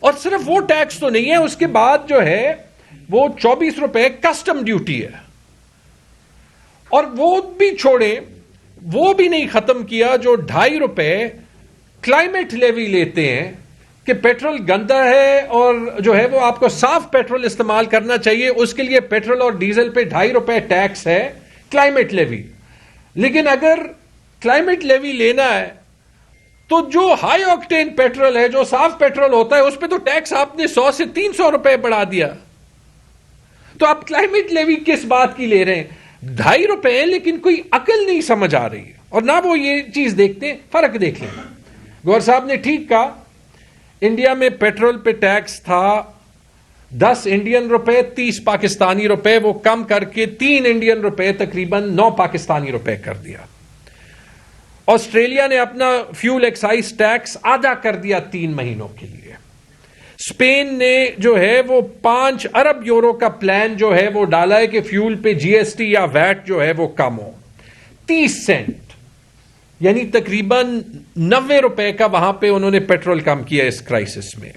اور صرف وہ ٹیکس تو نہیں ہے، اس کے بعد جو ہے وہ 24 روپے کسٹم ڈیوٹی ہے. اور وہ بھی چھوڑیں، وہ بھی نہیں ختم کیا جو 2.5 روپے کلائمیٹ لیوی لیتے ہیں کہ پیٹرول گندا ہے اور جو ہے وہ آپ کو صاف پیٹرول استعمال کرنا چاہیے، اس کے لیے پیٹرول اور ڈیزل پہ 2.5 روپے ٹیکس ہے کلائمیٹ لیوی. لیکن اگر کلائمیٹ لیوی لینا ہے تو جو ہائی آکٹین پیٹرول ہے، جو صاف پیٹرول ہوتا ہے، اس پہ تو ٹیکس آپ نے 100 سے 300 روپے بڑھا دیا. تو آپ کلائمیٹ لیوی کس بات کی لے رہے ہیں؟ 2.5 روپے ہیں، لیکن کوئی عقل نہیں سمجھ آ رہی ہے اور نہ وہ یہ چیز دیکھتے ہیں. فرق دیکھ لیں. گور صاحب نے ٹھیک کہا، انڈیا میں پیٹرول پہ ٹیکس تھا 10 انڈین روپے 30 پاکستانی روپے، وہ کم کر کے 3 انڈین روپے تقریباً 9 پاکستانی روپے کر دیا. آسٹریلیا نے اپنا فیول ایکسائز ٹیکس آدھا کر دیا 3 مہینوں کے لیے. اسپین نے جو ہے وہ 5 ارب یورو کا پلان جو ہے وہ ڈالا ہے کہ فیول پہ جی ایس ٹی یا ویٹ جو ہے وہ کم ہو. 30 سینٹ یعنی تقریباً 90 روپے کا وہاں پہ انہوں نے پیٹرول کم کیا اس کرائسس میں.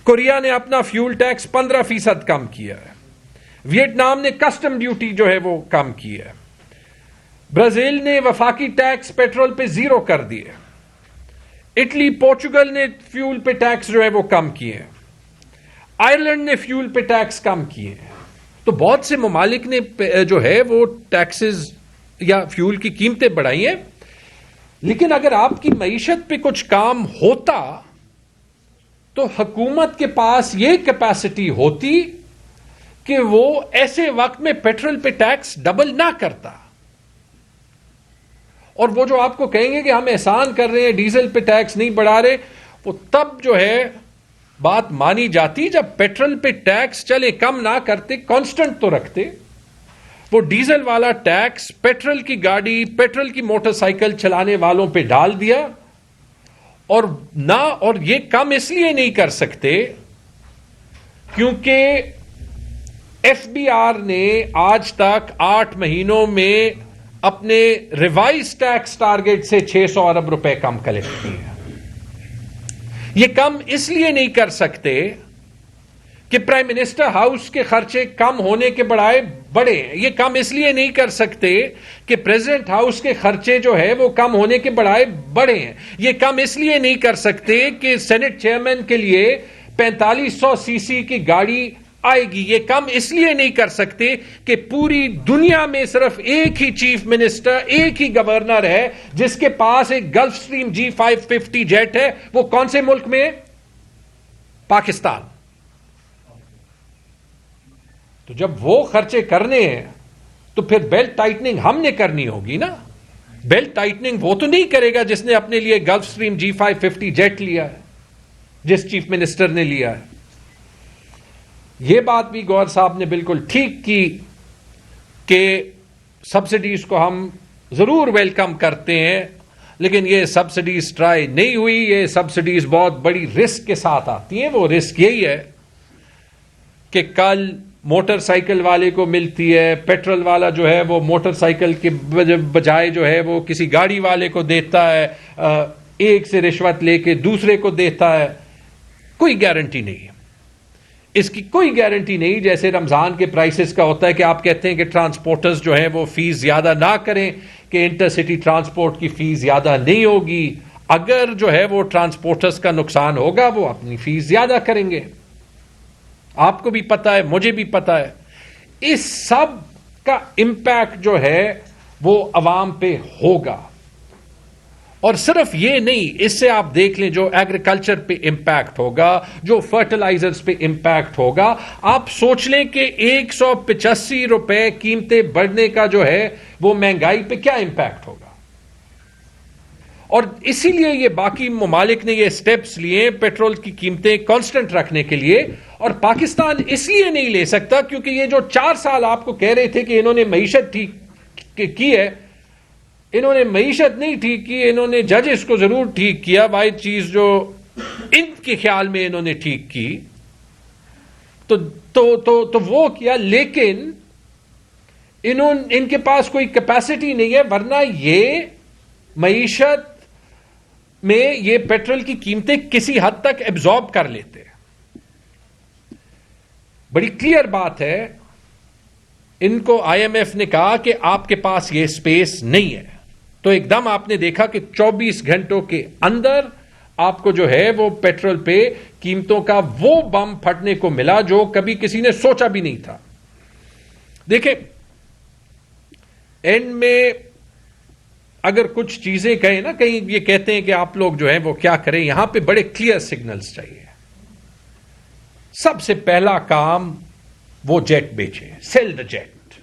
کوریا نے اپنا فیول ٹیکس 15% کم کیا ہے. ویتنام نے کسٹم ڈیوٹی جو ہے وہ کم کی ہے. برازیل نے وفاقی ٹیکس پیٹرول پہ 0 کر دیے. اٹلی پورچوگل نے فیول پہ ٹیکس جو ہے وہ کم کیے ہیں. آئرلینڈ نے فیول پہ ٹیکس کم کیے ہیں. تو بہت سے ممالک نے جو ہے وہ ٹیکسز یا فیول کی قیمتیں بڑھائی ہیں. لیکن اگر آپ کی معیشت پہ کچھ کام ہوتا تو حکومت کے پاس یہ کیپیسٹی ہوتی کہ وہ ایسے وقت میں پیٹرول پہ ٹیکس ڈبل نہ کرتا. اور وہ جو آپ کو کہیں گے کہ ہم احسان کر رہے ہیں، ڈیزل پہ ٹیکس نہیں بڑھا رہے، وہ تب جو ہے بات مانی جاتی جب پیٹرول پہ ٹیکس چلے کم نہ کرتے، کانسٹنٹ تو رکھتے. وہ ڈیزل والا ٹیکس پیٹرول کی گاڑی، پیٹرول کی موٹر سائیکل چلانے والوں پہ ڈال دیا. اور یہ کم اس لیے نہیں کر سکتے کیونکہ ایف بی آر نے آج تک 8 مہینوں میں اپنے ریوائز ٹیکس ٹارگٹ سے 600 ارب روپے کم کلیکٹ کیے ہیں. یہ کم اس لیے نہیں کر سکتے کہ پرائم منسٹر ہاؤس کے خرچے کم ہونے کے بڑھائے بڑھے ہیں. یہ کم اس لیے نہیں کر سکتے کہ پریزیڈنٹ ہاؤس کے خرچے جو ہے وہ کم ہونے کے بڑھائے بڑھے ہیں. یہ کم اس لیے نہیں کر سکتے کہ سینٹ چیئرمین کے لیے 4500 سی سی کی گاڑی آئے گی. یہ کم اس لیے نہیں کر سکتے کہ پوری دنیا میں صرف ایک ہی چیف منسٹر، ایک ہی گورنر ہے جس کے پاس ایک گلف سٹریم G550 جیٹ ہے. وہ کون سے ملک میں؟ پاکستان. تو جب وہ خرچے کرنے ہیں تو پھر بیلٹ ٹائٹننگ ہم نے کرنی ہوگی نا. بیلٹ ٹائٹننگ وہ تو نہیں کرے گا جس نے اپنے لیے گلف سٹریم G550 جیٹ لیا ہے، جس چیف منسٹر نے لیا ہے. یہ بات بھی گور صاحب نے بالکل ٹھیک کی کہ سبسڈیز کو ہم ضرور ویلکم کرتے ہیں، لیکن یہ سبسڈیز ٹرائی نہیں ہوئی. یہ سبسڈیز بہت بڑی رسک کے ساتھ آتی ہیں. وہ رسک یہی ہے کہ کل موٹر سائیکل والے کو ملتی ہے، پیٹرول والا جو ہے وہ موٹر سائیکل کے بجائے جو ہے وہ کسی گاڑی والے کو دیتا ہے، ایک سے رشوت لے کے دوسرے کو دیتا ہے. کوئی گارنٹی نہیں ہے اس کی، کوئی گارنٹی نہیں. جیسے رمضان کے پرائسز کا ہوتا ہے کہ آپ کہتے ہیں کہ ٹرانسپورٹرز جو ہیں وہ فیس زیادہ نہ کریں، کہ انٹر سٹی ٹرانسپورٹ کی فیس زیادہ نہیں ہوگی. اگر جو ہے وہ ٹرانسپورٹرز کا نقصان ہوگا وہ اپنی فیس زیادہ کریں گے. آپ کو بھی پتا ہے، مجھے بھی پتا ہے. اس سب کا امپیکٹ جو ہے وہ عوام پہ ہوگا. اور صرف یہ نہیں، اس سے آپ دیکھ لیں جو ایگریکلچر پہ امپیکٹ ہوگا، جو فرٹیلائزرز پہ امپیکٹ ہوگا. آپ سوچ لیں کہ 185 روپے قیمتیں بڑھنے کا جو ہے وہ مہنگائی پہ کیا امپیکٹ ہوگا. اور اسی لیے یہ باقی ممالک نے یہ سٹیپس لیے پیٹرول کی قیمتیں کانسٹنٹ رکھنے کے لیے. اور پاکستان اس لیے نہیں لے سکتا کیونکہ یہ جو 4 سال آپ کو کہہ رہے تھے کہ انہوں نے معیشت ٹھیک کی ہے، انہوں نے معیشت نہیں ٹھیک کی، انہوں نے ججز کو ضرور ٹھیک کیا. واحد چیز جو ان کے خیال میں انہوں نے ٹھیک کی تو وہ کیا، لیکن ان کے پاس کوئی کیپیسٹی نہیں ہے. ورنہ یہ معیشت میں یہ پیٹرول کی قیمتیں کسی حد تک ایبزارب کر لیتے ہیں. بڑی کلیئر بات ہے, ان کو آئی ایم ایف نے کہا کہ آپ کے پاس یہ اسپیس نہیں ہے, تو ایک دم آپ نے دیکھا کہ 24 گھنٹوں کے اندر آپ کو جو ہے وہ پیٹرول پہ قیمتوں کا وہ بم پھٹنے کو ملا جو کبھی کسی نے سوچا بھی نہیں تھا. دیکھیں, اینڈ میں اگر کچھ چیزیں کہیں نا, کہیں یہ کہتے ہیں کہ آپ لوگ جو ہیں وہ کیا کریں, یہاں پہ بڑے کلیئر سگنلز چاہیے. سب سے پہلا کام وہ جیٹ بیچے, سیل دا جیٹ,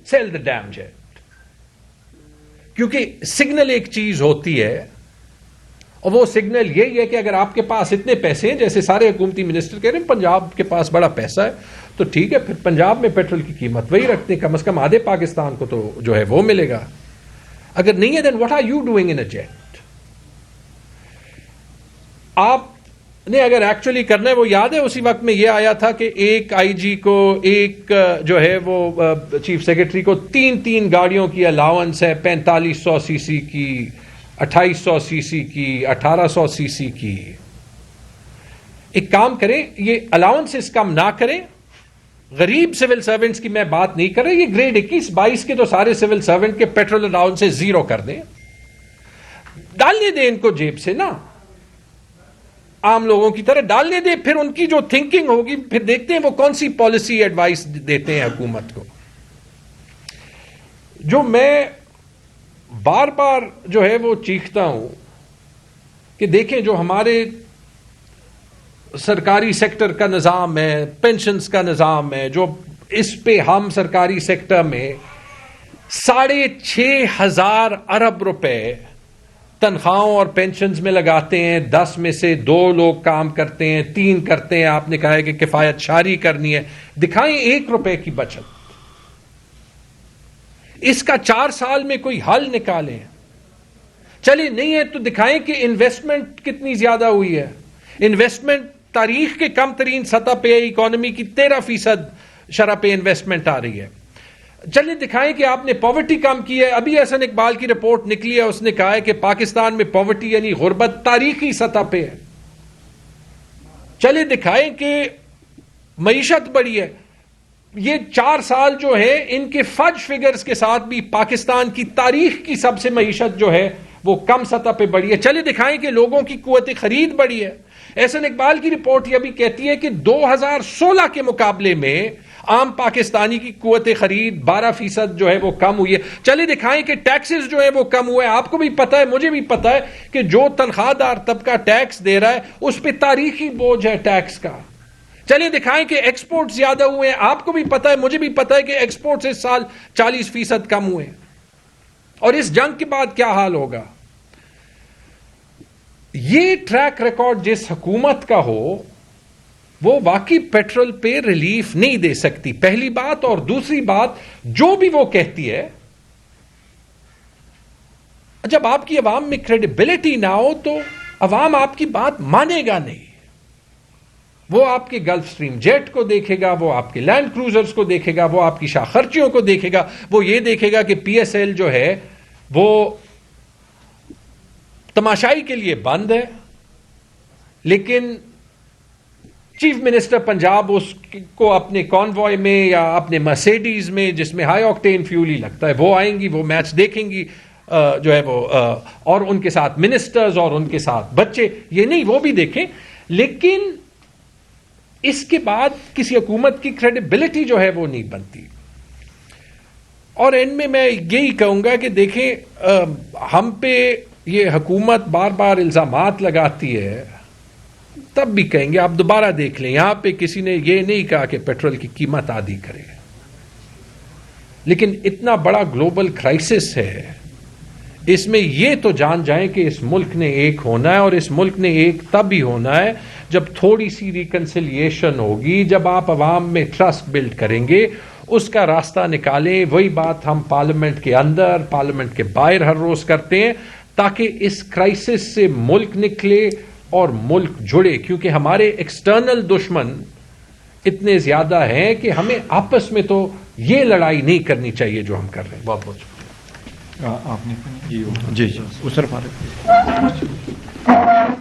سیل دا ڈیم جیٹ. کیونکہ سگنل ایک چیز ہوتی ہے, اور وہ سگنل یہی ہے کہ اگر آپ کے پاس اتنے پیسے ہیں, جیسے سارے حکومتی منسٹر کہہ رہے ہیں پنجاب کے پاس بڑا پیسہ ہے, تو ٹھیک ہے, پھر پنجاب میں پیٹرول کی قیمت وہی رکھتے ہیں, کم از کم آدھے پاکستان کو تو جو ہے وہ ملے گا. اگر نہیں ہے, then what are you doing in a jet? آپ نے اگر ایکچولی کرنا ہے, وہ یاد ہے اسی وقت میں یہ آیا تھا کہ ایک آئی جی کو, ایک جو ہے وہ چیف سیکرٹری کو 3 گاڑیوں کی الاؤنس ہے, 4500 سی سی کی, 2800 سی سی کی, 1800 سی سی کی. ایک کام کریں, یہ الاؤنس کم نہ کریں. غریب سول سرونٹس کی میں بات نہیں کر رہا, یہ گریڈ 21-22 کے تو سارے سول سرونٹ کے پیٹرول الاؤنس 0 کر دیں, ڈالنے دیں ان کو جیب سے نا, عام لوگوں کی طرح ڈالنے دیں. پھر ان کی جو تھنکنگ ہوگی, پھر دیکھتے ہیں وہ کون سی پالیسی ایڈوائس دیتے ہیں حکومت کو. جو میں بار بار جو ہے وہ چیختا ہوں کہ دیکھیں, جو ہمارے سرکاری سیکٹر کا نظام ہے, پینشنز کا نظام ہے, جو اس پہ ہم سرکاری سیکٹر میں 6,500 ارب روپے تنخواہوں اور پینشنز میں لگاتے ہیں. 10 میں سے 2 لوگ کام کرتے ہیں, 3 کرتے ہیں. آپ نے کہا ہے کہ کفایت شاری کرنی ہے, دکھائیں 1 روپے کی بچت. اس کا 4 سال میں کوئی حل نکالیں. چلیے نہیں ہے تو دکھائیں کہ انویسٹمنٹ کتنی زیادہ ہوئی ہے. انویسٹمنٹ تاریخ کے کم ترین سطح پہ, اکانومی کی 13% شرح پہ انویسٹمنٹ آ رہی ہے. چلیے دکھائیں کہ آپ نے پاورٹی کم کی ہے. ابھی احسن اقبال کی رپورٹ نکلی ہے, اس نے کہا ہے کہ پاکستان میں پاورٹی یعنی غربت تاریخی سطح پہ ہے. چلیے دکھائیں کہ معیشت بڑھی ہے. یہ 4 سال جو ہے ان کے فج فگرز کے ساتھ بھی پاکستان کی تاریخ کی سب سے معیشت جو ہے وہ کم سطح پہ بڑھی ہے. چلیے دکھائیں کہ لوگوں کی قوت خرید بڑھی ہے. احسن اقبال کی رپورٹ یہ بھی کہتی ہے کہ 2016 کے مقابلے میں عام پاکستانی کی قوت خرید 12% جو ہے وہ کم ہوئی ہے. چلیے دکھائیں کہ ٹیکسز جو ہے وہ کم ہوئے. آپ کو بھی پتا ہے, مجھے بھی پتا ہے کہ جو تنخواہ دار طبقہ ٹیکس دے رہا ہے اس پہ تاریخی بوجھ ہے ٹیکس کا. چلیے دکھائیں کہ ایکسپورٹ زیادہ ہوئے ہیں. آپ کو بھی پتا ہے, مجھے بھی پتا ہے کہ ایکسپورٹ اس سال 40% کم ہوئے. اور اس جنگ کے بعد کیا حال ہوگا؟ یہ ٹریک ریکارڈ جس حکومت کا ہو وہ واقعی پیٹرول پہ ریلیف نہیں دے سکتی, پہلی بات. اور دوسری بات, جو بھی وہ کہتی ہے, جب آپ کی عوام میں کریڈیبلٹی نہ ہو تو عوام آپ کی بات مانے گا نہیں. وہ آپ کے گلف سٹریم جیٹ کو دیکھے گا, وہ آپ کے لینڈ کروزرز کو دیکھے گا, وہ آپ کی شاہ خرچیوں کو دیکھے گا, وہ یہ دیکھے گا کہ پی ایس ایل جو ہے وہ تماشائی کے لیے بند ہے, لیکن چیف منسٹر پنجاب اس کو اپنے کانوائے میں یا اپنے مرسیڈیز میں جس میں ہائی آکٹین فیول ہی لگتا ہے وہ آئیں گی, وہ میچ دیکھیں گی جو ہے وہ, اور ان کے ساتھ منسٹرز اور ان کے ساتھ بچے. یہ نہیں وہ بھی دیکھیں, لیکن اس کے بعد کسی حکومت کی کریڈیبلٹی جو ہے وہ نہیں بنتی. اور اینڈ میں یہی کہوں گا کہ دیکھیں, ہم پہ یہ حکومت بار بار الزامات لگاتی ہے, تب بھی کہیں گے آپ دوبارہ دیکھ لیں, یہاں پہ کسی نے یہ نہیں کہا کہ پیٹرول کی قیمت آدھی کرے, لیکن اتنا بڑا گلوبل کرائسس ہے, اس میں یہ تو جان جائیں کہ اس ملک نے ایک ہونا ہے, اور اس ملک نے ایک تب ہی ہونا ہے جب تھوڑی سی ریکنسیلیشن ہوگی, جب آپ عوام میں ٹرسٹ بلڈ کریں گے, اس کا راستہ نکالیں. وہی بات ہم پارلیمنٹ کے اندر, پارلیمنٹ کے باہر ہر روز کرتے ہیں, تاکہ اس کرائسس سے ملک نکلے اور ملک جڑے. کیونکہ ہمارے ایکسٹرنل دشمن اتنے زیادہ ہیں کہ ہمیں آپس میں تو یہ لڑائی نہیں کرنی چاہیے جو ہم کر رہے ہیں. بہت بہت آپ نے جی اس طرف Thank you.